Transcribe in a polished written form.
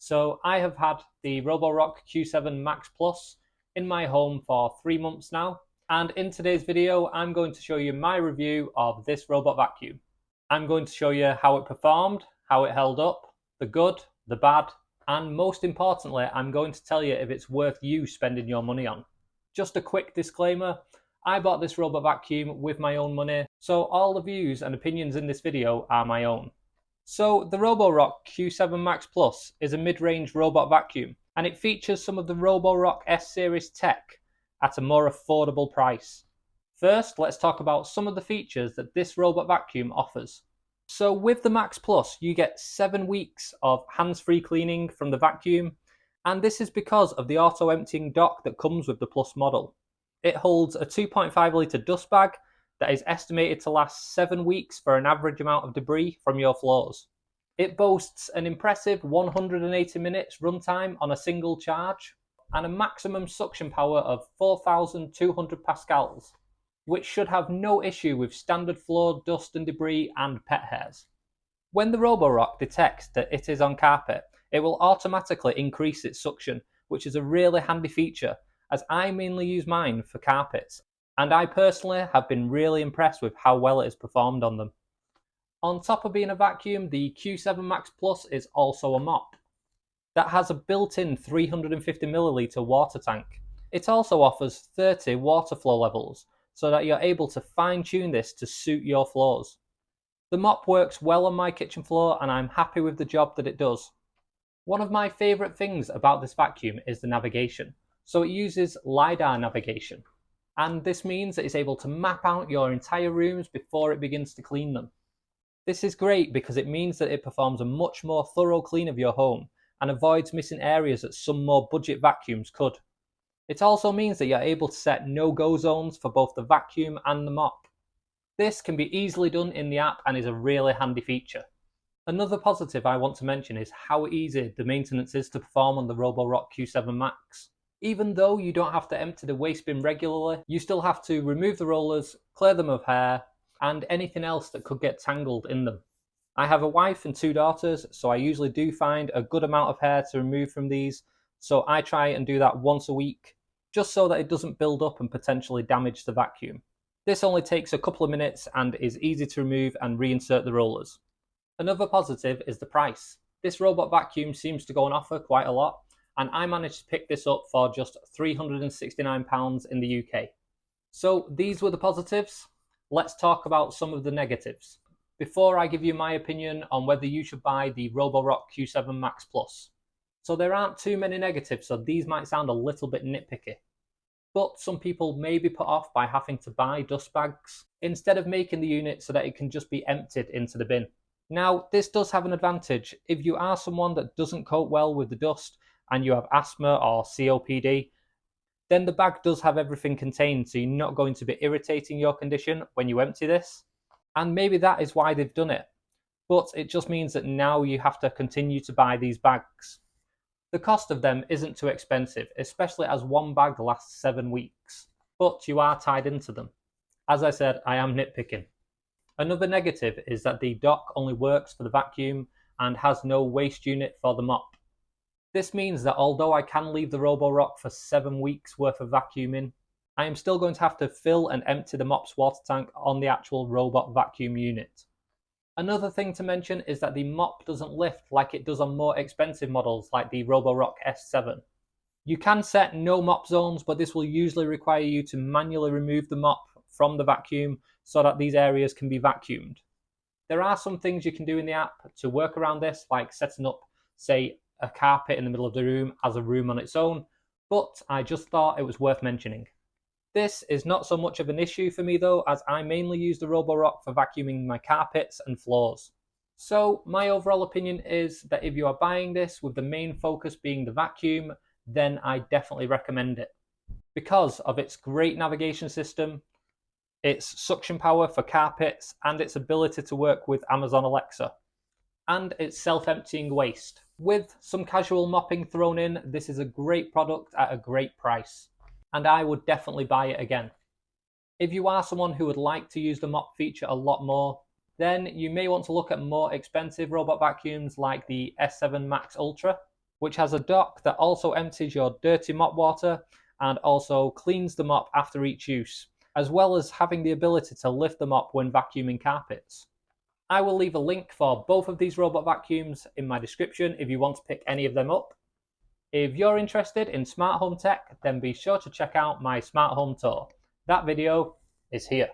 So I have had the Roborock Q7 Max Plus in my home for 3 months now, and in today's video I'm going to show you my review of this robot vacuum. I'm going to show you how it performed, how it held up, the good, the bad, and most importantly I'm going to tell you if it's worth you spending your money on. Just a quick disclaimer, I bought this robot vacuum with my own money, so all the views and opinions in this video are my own. So the Roborock Q7 Max Plus is a mid-range robot vacuum, and it features some of the Roborock S-Series tech at a more affordable price. First, let's talk about some of the features that this robot vacuum offers. So with the Max Plus, you get 7 weeks of hands-free cleaning from the vacuum, and this is because of the auto-emptying dock that comes with the Plus model. It holds a 2.5 litre dust bag that is estimated to last 7 weeks for an average amount of debris from your floors. It boasts an impressive 180 minutes runtime on a single charge and a maximum suction power of 4,200 pascals, which should have no issue with standard floor dust and debris and pet hairs. When the Roborock detects that it is on carpet, it will automatically increase its suction, which is a really handy feature as I mainly use mine for carpets, and I personally have been really impressed with how well it has performed on them. On top of being a vacuum, the Q7 Max Plus is also a mop that has a built-in 350ml water tank. It also offers 30 water flow levels so that you're able to fine-tune this to suit your floors. The mop works well on my kitchen floor and I'm happy with the job that it does. One of my favourite things about this vacuum is the navigation. So it uses LiDAR navigation, and this means that it's able to map out your entire rooms before it begins to clean them. This is great because it means that it performs a much more thorough clean of your home and avoids missing areas that some more budget vacuums could. It also means that you're able to set no-go zones for both the vacuum and the mop. This can be easily done in the app and is a really handy feature. Another positive I want to mention is how easy the maintenance is to perform on the Roborock Q7 Max. Even though you don't have to empty the waste bin regularly, you still have to remove the rollers, clear them of hair, and anything else that could get tangled in them. I have a wife and 2 daughters, so I usually do find a good amount of hair to remove from these, so I try and do that once a week, just so that it doesn't build up and potentially damage the vacuum. This only takes a couple of minutes and is easy to remove and reinsert the rollers. Another positive is the price. This robot vacuum seems to go on offer quite a lot, and I managed to pick this up for just £369 in the UK. So these were the positives. Let's talk about some of the negatives before I give you my opinion on whether you should buy the Roborock Q7 Max Plus. So there aren't too many negatives, so these might sound a little bit nitpicky. But some people may be put off by having to buy dust bags instead of making the unit so that it can just be emptied into the bin. Now, this does have an advantage. If you are someone that doesn't cope well with the dust and you have asthma or COPD, then the bag does have everything contained, so you're not going to be irritating your condition when you empty this. And maybe that is why they've done it. But it just means that now you have to continue to buy these bags. The cost of them isn't too expensive, especially as one bag lasts 7 weeks. But you are tied into them. As I said, I am nitpicking. Another negative is that the dock only works for the vacuum and has no waste unit for the mop. This means that although I can leave the Roborock for 7 weeks worth of vacuuming, I am still going to have to fill and empty the mop's water tank on the actual robot vacuum unit. Another thing to mention is that the mop doesn't lift like it does on more expensive models like the Roborock S7. You can set no mop zones, but this will usually require you to manually remove the mop from the vacuum so that these areas can be vacuumed. There are some things you can do in the app to work around this, like setting up, say, a carpet in the middle of the room as a room on its own, but I just thought it was worth mentioning. This is not so much of an issue for me though, as I mainly use the Roborock for vacuuming my carpets and floors. So my overall opinion is that if you are buying this with the main focus being the vacuum, then I definitely recommend it. Because of its great navigation system, its suction power for carpets, and its ability to work with Amazon Alexa, and its self-emptying waste. With some casual mopping thrown in, this is a great product at a great price, and I would definitely buy it again. If you are someone who would like to use the mop feature a lot more, then you may want to look at more expensive robot vacuums like the S7 Max Ultra. which has a dock that also empties your dirty mop water and also cleans the mop after each use, as well as having the ability to lift the mop when vacuuming carpets. I will leave a link for both of these robot vacuums in my description if you want to pick any of them up. If you're interested in smart home tech, then be sure to check out my smart home tour. That video is here.